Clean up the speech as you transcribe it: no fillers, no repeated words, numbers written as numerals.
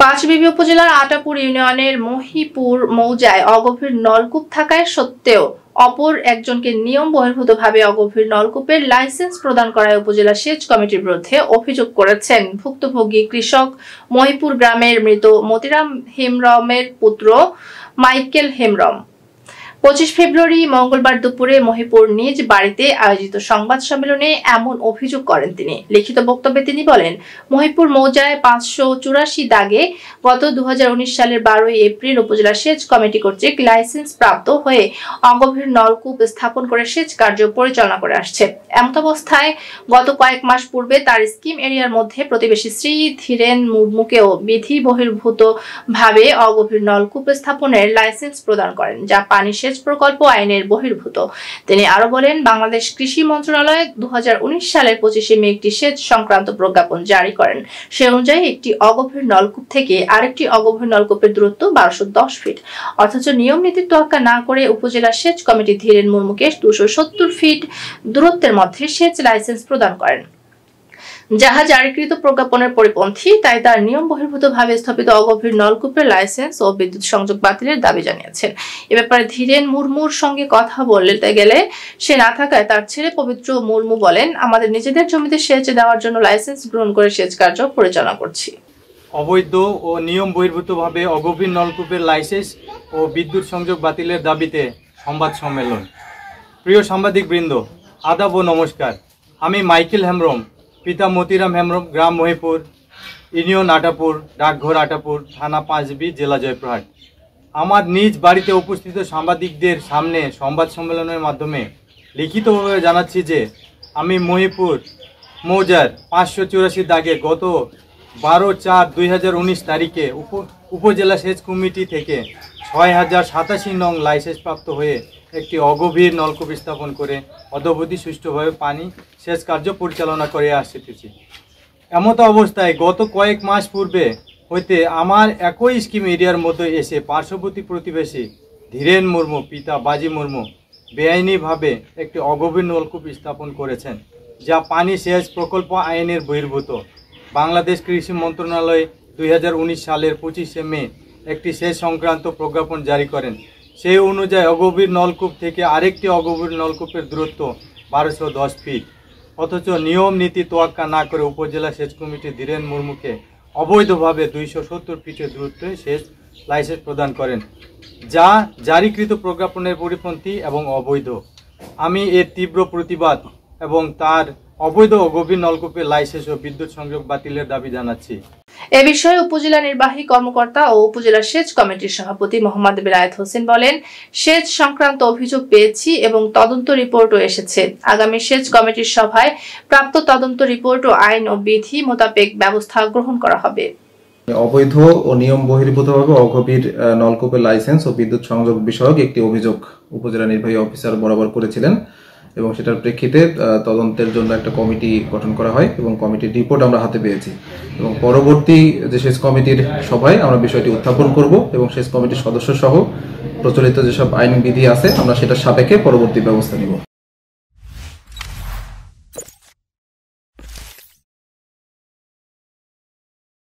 পাঁচবিবি উপজেলার আটাপুর ইউনিয়নের মহিপুর মৌজায় অগভীর নলকূপ থাকায় সত্ত্বেও অপর একজনকে নিয়ম বহির্ভূতভাবে অগভীর নলকূপের লাইসেন্স প্রদান করায় উপজেলা সেচ কমিটির বিরুদ্ধে অভিযোগ করেছেন ভুক্তভোগী কৃষক মহিপুর গ্রামের মৃত মতিরাম হেমরমের পুত্র মাইকেল হেমরম। 25 ফেব্রুয়ারি মঙ্গলবার দুপুরে মহিপুর নিজ বাড়িতে আয়োজিত সংবাদ সম্মেলনে এমন অভিযোগ করেন তিনি। লিখিত বক্তব্যে তিনি বলেন, মহিপুর মৌজায় 584 দাগে গত 2019 সালের 12 এপ্রিল উপজেলা সেচ কমিটি কর্তৃক লাইসেন্স প্রাপ্ত হয়ে অগভীর নলকূপ স্থাপন করে সেচ কার্য পরিচালনা করে আসছে। এমত অবস্থায় গত কয়েক মাস পূর্বে তার স্কিম এরিয়ার মধ্যে প্রতিবেশী শ্রী ধীরেন মুর্মুকেও বিধি বহির্ভূত ভাবে অগভীর নলকূপ স্থাপনের লাইসেন্স প্রদান করেন, যা পানি সেচ প্রকল্প আইনের বহির্ভূত। তিনি আরো বলেন, বাংলাদেশ কৃষি মন্ত্রণালয় 2019 সালের 25 মে একটি সেচ সংক্রান্ত প্রজ্ঞাপন জারি করেন। সে অনুযায়ী একটি অগভীর নলকূপ থেকে আরেকটি অগভীর নলকূপের দূরত্ব 1210 ফিট। অথচ নিয়ম নীতির তোয়াক্কা না করে উপজেলা সেচ কমিটি ধীরেন মুর্মুকে 270 ফিট দূরত্বের মধ্যে সেচ লাইসেন্স প্রদান করেন, যাহা জারিকৃত প্রজ্ঞাপনের পরিপন্থী। তাই তার নিয়ম বহির্ভূতভাবে স্থাপিত অগভীর নলকূপের লাইসেন্স ও বিদ্যুৎ সংযোগ বাতিলের দাবি জানিয়েছেন। এ ব্যাপারে ধীরেন মুর্মুর সঙ্গে কথা বলতে গেলে সে না থাকায় তার ছেলে পবিত্র মুর্মু বলেন, আমাদের নিজেদের জমিতে সেচ দেওয়ার জন্য লাইসেন্স গ্রহণ করে সেচ কার্য পরিচালনা করছি। অবৈধ ও নিয়ম বহির্ভূতভাবে অগভীর নলকূপের লাইসেন্স ও বিদ্যুৎ সংযোগ বাতিলের দাবিতে সংবাদ সম্মেলন। প্রিয় সাংবাদিক বৃন্দ, আদাব ও নমস্কার। আমি মাইকেল হেমরম, পিতা মতিরাম হেমরম, গ্রাম মহিপুর, ইউনিয়ন আটাপুর, ডাকঘর আটাপুর, থানা পাঁচবি, জেলা জয়পুরহাট। আমার নিজ বাড়িতে উপস্থিত সাংবাদিকদের সামনে সংবাদ সম্মেলনের মাধ্যমে লিখিতভাবে জানাচ্ছি যে আমি মহিপুর মৌজার 584 দাগে গত 12/4/2019 তারিখে উপজেলা সেচ কমিটি থেকে 6087 নং লাইসেন্স প্রাপ্ত হয়ে একটি অগভীর নলকূপ স্থাপন করে অদ্যাবধি সুষ্ঠুভাবে পানি সেচ কার্য পরিচালনা করে আসতেছি। এমত অবস্থায় গত কয়েক মাস পূর্বে হইতে আমার একই স্কিম এরিয়ার মধ্যে এসে পার্শ্ববর্তী প্রতিবেশী ধীরেন মুর্মু পিতা বাজি মুর্মু বেআইনিভাবে একটি অগভীর নলকূপ স্থাপন করেছেন, যা পানি সেচ প্রকল্প আইনের বহির্ভূত। বাংলাদেশ কৃষি মন্ত্রণালয় 2019 সালের 25 মে একটি সেচ সংক্রান্ত প্রজ্ঞাপন জারি করেন। সেই অনুযায়ী অগভীর নলকূপ থেকে আরেকটি অগভীর নলকূপের দূরত্ব 1210 ফিট। অথচ নিয়ম নীতি তোয়াক্কা না করে উপজেলা সেচ কমিটি ধীরেন মুর্মুকে অবৈধভাবে 270 ফিটের দূরত্বে সেচ লাইসেন্স প্রদান করেন, যা জারিকৃত প্রজ্ঞাপনের পরিপন্থী এবং অবৈধ। আমি এর তীব্র প্রতিবাদ এবং তার অবৈধ গভীর নলকূপের লাইসেন্স ও বিদ্যুৎ সংযোগ বাতিলের দাবি জানাচ্ছি। এ বিষয়ে উপজেলা নির্বাহী কর্মকর্তা ও উপজেলা সেচ কমিটির সভাপতি মোহাম্মদ বেলায়েত হোসেন বলেন, সেচ সংক্রান্ত অভিযোগ পেয়েছি এবং তদন্ত রিপোর্টও এসেছে। আগামী সেচ কমিটির সভায় প্রাপ্ত তদন্ত রিপোর্ট ও আইন ও বিধি মোতাবেক ব্যবস্থা গ্রহণ করা হবে। অবৈধ ও নিয়ম বহির্ভূতভাবে অগভীর নলকূপের লাইসেন্স ও বিদ্যুৎ সংযোগ বিষয়ক একটি অভিযোগ উপজেলা নির্বাহী অফিসার বরাবর করেছিলেন এবং সেটার প্রেক্ষিতে তদন্তের জন্য একটা কমিটি গঠন করা হয় এবং কমিটির রিপোর্ট আমরা হাতে পেয়েছি এবং পরবর্তী যে সেচ কমিটির সভায় আমরা বিষয়টি উত্থাপন করব এবং সেচ কমিটির সদস্য সহ প্রচলিত যেসব আইন বিধি আছে আমরা সেটার সাপেক্ষে পরবর্তী ব্যবস্থা নিব।